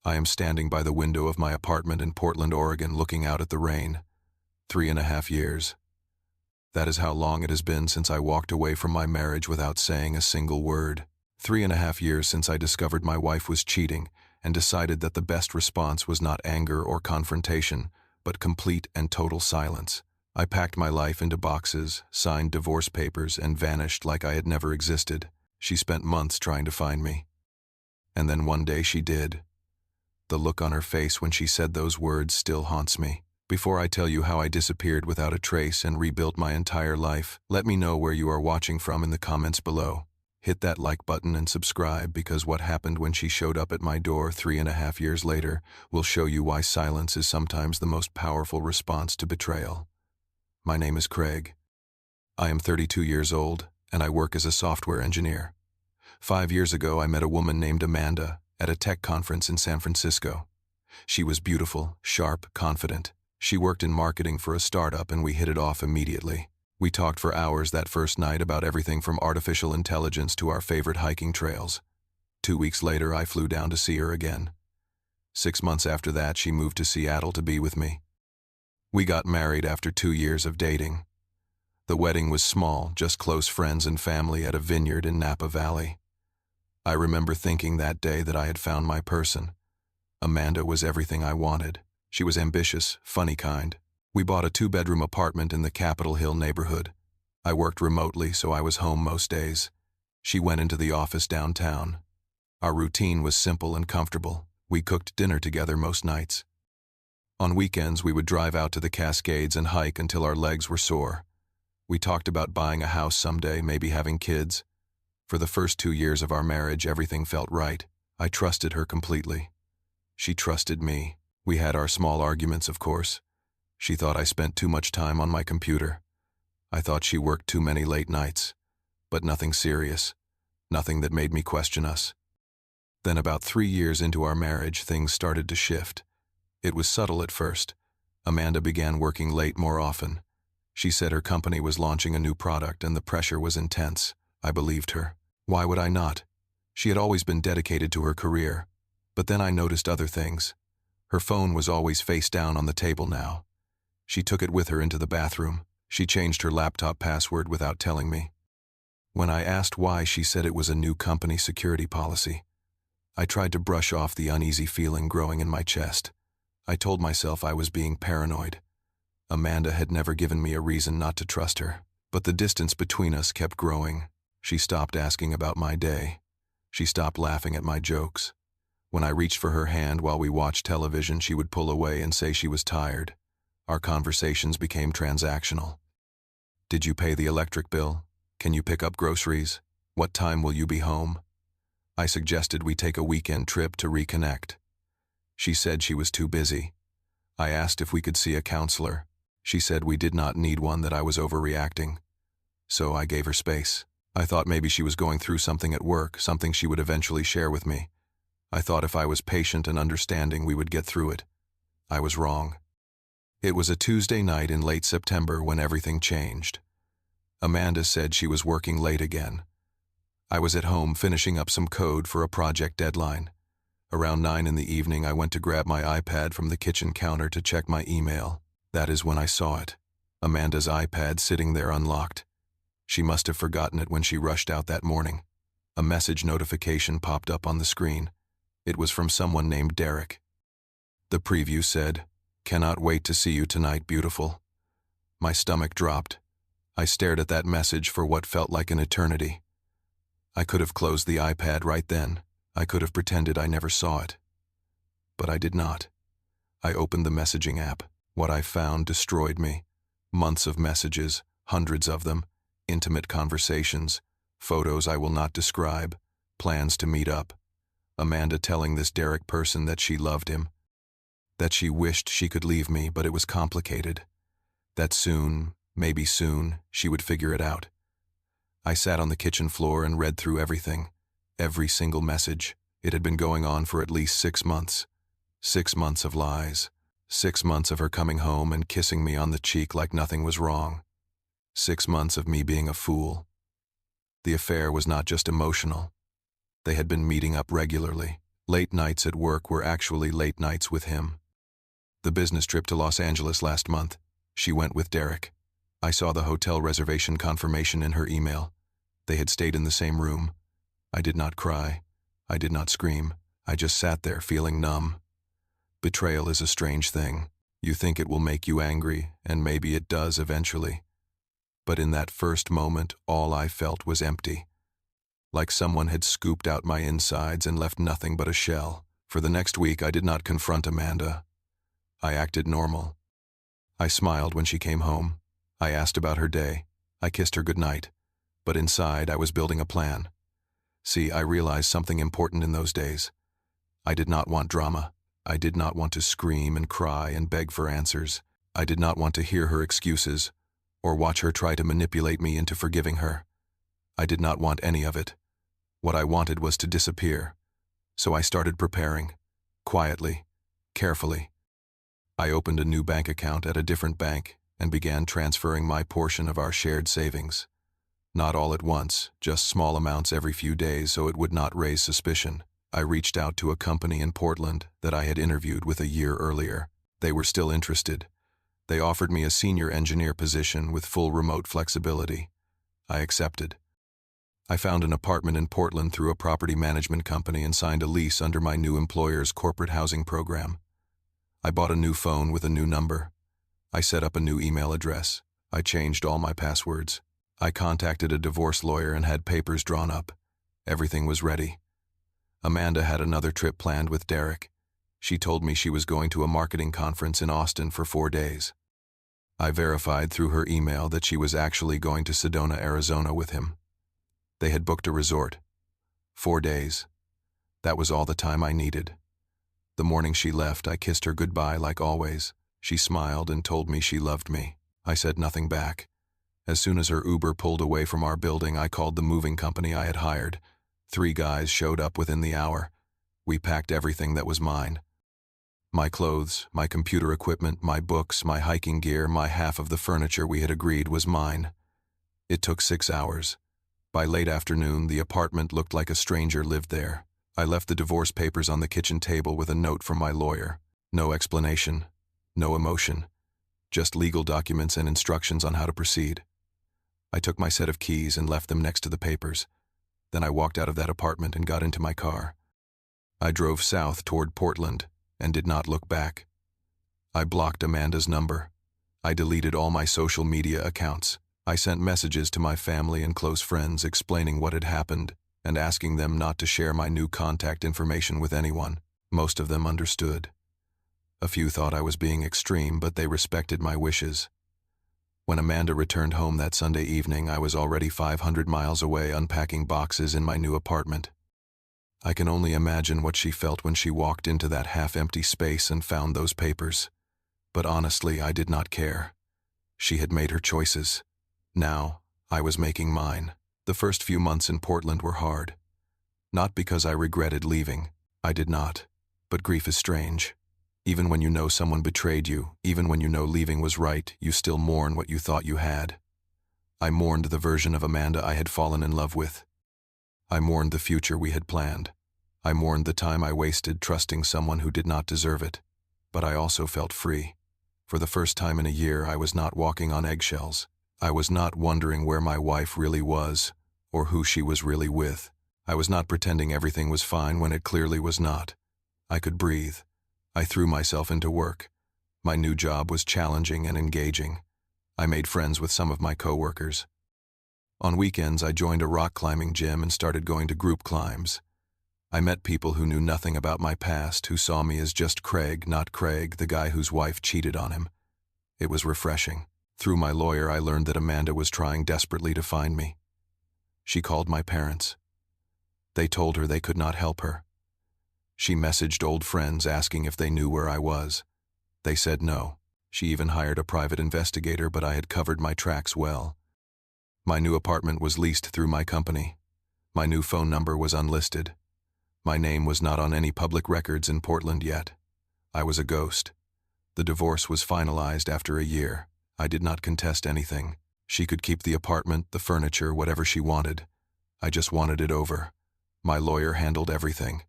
I am standing by the window of my apartment in Portland, Oregon, looking out at the rain. 3.5 years. That is how long it has been since I walked away from my marriage without saying a single word. 3.5 years since I discovered my wife was cheating and decided that the best response was not anger or confrontation, but complete and total silence. I packed my life into boxes, signed divorce papers, and vanished like I had never existed. She spent months trying to find me. And then one day she did. The look on her face when she said those words still haunts me. Before I tell you how I disappeared without a trace and rebuilt my entire life, let me know where you are watching from in the comments below. Hit that like button and subscribe, because what happened when she showed up at my door 3.5 years later will show you why silence is sometimes the most powerful response to betrayal. My name is Craig. I am 32 years old, and I work as a software engineer. 5 years ago, I met a woman named Amanda at a tech conference in San Francisco. She was beautiful, sharp, confident. She worked in marketing for a startup, and we hit it off immediately. We talked for hours that first night about everything from artificial intelligence to our favorite hiking trails. 2 weeks later, I flew down to see her again. 6 months after that, she moved to Seattle to be with me. We got married after 2 years of dating. The wedding was small, just close friends and family at a vineyard in Napa Valley. I remember thinking that day that I had found my person. Amanda was everything I wanted. She was ambitious, funny kind. We bought a 2-bedroom apartment in the Capitol Hill neighborhood. I worked remotely, so I was home most days. She went into the office downtown. Our routine was simple and comfortable. We cooked dinner together most nights. On weekends, we would drive out to the Cascades and hike until our legs were sore. We talked about buying a house someday, maybe having kids. For the first 2 years of our marriage, everything felt right. I trusted her completely. She trusted me. We had our small arguments, of course. She thought I spent too much time on my computer. I thought she worked too many late nights. But nothing serious. Nothing that made me question us. Then about 3 years into our marriage, things started to shift. It was subtle at first. Amanda began working late more often. She said her company was launching a new product and the pressure was intense. I believed her. Why would I not? She had always been dedicated to her career. But then I noticed other things. Her phone was always face down on the table now. She took it with her into the bathroom. She changed her laptop password without telling me. When I asked why, she said it was a new company security policy. I tried to brush off the uneasy feeling growing in my chest. I told myself I was being paranoid. Amanda had never given me a reason not to trust her. But the distance between us kept growing. She stopped asking about my day. She stopped laughing at my jokes. When I reached for her hand while we watched television, she would pull away and say she was tired. Our conversations became transactional. Did you pay the electric bill? Can you pick up groceries? What time will you be home? I suggested we take a weekend trip to reconnect. She said she was too busy. I asked if we could see a counselor. She said we did not need one, that I was overreacting. So I gave her space. I thought maybe she was going through something at work, something she would eventually share with me. I thought if I was patient and understanding, we would get through it. I was wrong. It was a Tuesday night in late September when everything changed. Amanda said she was working late again. I was at home finishing up some code for a project deadline. Around 9 in the evening, I went to grab my iPad from the kitchen counter to check my email. That is when I saw it. Amanda's iPad sitting there unlocked. She must have forgotten it when she rushed out that morning. A message notification popped up on the screen. It was from someone named Derek. The preview said, "Cannot wait to see you tonight, beautiful." My stomach dropped. I stared at that message for what felt like an eternity. I could have closed the iPad right then. I could have pretended I never saw it. But I did not. I opened the messaging app. What I found destroyed me. Months of messages, hundreds of them, intimate conversations, photos I will not describe, plans to meet up. Amanda telling this Derek person that she loved him, that she wished she could leave me, but it was complicated, that soon, maybe soon, she would figure it out. I sat on the kitchen floor and read through everything, every single message. It had been going on for at least 6 months. 6 months of lies. 6 months of her coming home and kissing me on the cheek like nothing was wrong. 6 months of me being a fool. The affair was not just emotional. They had been meeting up regularly, Late nights at work were actually late nights with him. The business trip to Los Angeles last month, she went with Derek. I saw the hotel reservation confirmation in her email. They had stayed in the same room. I did not cry. I did not scream. I just sat there feeling numb. Betrayal is a strange thing. You think it will make you angry, and maybe it does eventually. But in that first moment, all I felt was empty. Like someone had scooped out my insides and left nothing but a shell. For the next week, I did not confront Amanda. I acted normal. I smiled when she came home. I asked about her day. I kissed her goodnight. But inside, I was building a plan. See, I realized something important in those days. I did not want drama. I did not want to scream and cry and beg for answers. I did not want to hear her excuses or watch her try to manipulate me into forgiving her. I did not want any of it. What I wanted was to disappear. So I started preparing, quietly, carefully. I opened a new bank account at a different bank and began transferring my portion of our shared savings. Not all at once, just small amounts every few days so it would not raise suspicion. I reached out to a company in Portland that I had interviewed with a year earlier. They were still interested. They offered me a senior engineer position with full remote flexibility. I accepted. I found an apartment in Portland through a property management company and signed a lease under my new employer's corporate housing program. I bought a new phone with a new number. I set up a new email address. I changed all my passwords. I contacted a divorce lawyer and had papers drawn up. Everything was ready. Amanda had another trip planned with Derek. She told me she was going to a marketing conference in Austin for 4 days. I verified through her email that she was actually going to Sedona, Arizona with him. They had booked a resort. 4 days. That was all the time I needed. The morning she left, I kissed her goodbye like always. She smiled and told me she loved me. I said nothing back. As soon as her Uber pulled away from our building, I called the moving company I had hired. 3 guys showed up within the hour. We packed everything that was mine. My clothes, my computer equipment, my books, my hiking gear, my half of the furniture we had agreed was mine. It took 6 hours. By late afternoon, the apartment looked like a stranger lived there. I left the divorce papers on the kitchen table with a note from my lawyer. No explanation, no emotion, just legal documents and instructions on how to proceed. I took my set of keys and left them next to the papers. Then I walked out of that apartment and got into my car. I drove south toward Portland and did not look back. I blocked Amanda's number. I deleted all my social media accounts. I sent messages to my family and close friends explaining what had happened and asking them not to share my new contact information with anyone. Most of them understood. A few thought I was being extreme, but they respected my wishes. When Amanda returned home that Sunday evening, I was already 500 miles away unpacking boxes in my new apartment. I can only imagine what she felt when she walked into that half-empty space and found those papers. But honestly, I did not care. She had made her choices. Now, I was making mine. The first few months in Portland were hard. Not because I regretted leaving. I did not. But grief is strange. Even when you know someone betrayed you, even when you know leaving was right, you still mourn what you thought you had. I mourned the version of Amanda I had fallen in love with. I mourned the future we had planned. I mourned the time I wasted trusting someone who did not deserve it. But I also felt free. For the first time in a year, I was not walking on eggshells. I was not wondering where my wife really was, or who she was really with. I was not pretending everything was fine when it clearly was not. I could breathe. I threw myself into work. My new job was challenging and engaging. I made friends with some of my coworkers. On weekends, I joined a rock climbing gym and started going to group climbs. I met people who knew nothing about my past, who saw me as just Craig, not Craig, the guy whose wife cheated on him. It was refreshing. Through my lawyer, I learned that Amanda was trying desperately to find me. She called my parents. They told her they could not help her. She messaged old friends asking if they knew where I was. They said no. She even hired a private investigator, but I had covered my tracks well. My new apartment was leased through my company. My new phone number was unlisted. My name was not on any public records in Portland yet. I was a ghost. The divorce was finalized after a year. I did not contest anything. She could keep the apartment, the furniture, whatever she wanted. I just wanted it over. My lawyer handled everything.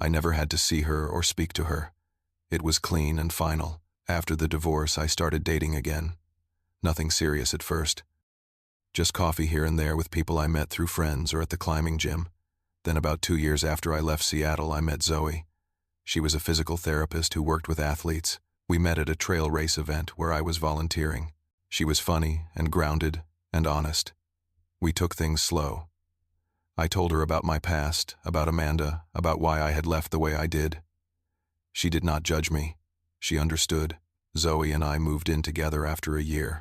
I never had to see her or speak to her. It was clean and final. After the divorce, I started dating again. Nothing serious at first. Just coffee here and there with people I met through friends or at the climbing gym. Then about 2 years after I left Seattle, I met Zoe. She was a physical therapist who worked with athletes. We met at a trail race event where I was volunteering. She was funny and grounded and honest. We took things slow. I told her about my past, about Amanda, about why I had left the way I did. She did not judge me. She understood. Zoe and I moved in together after a year.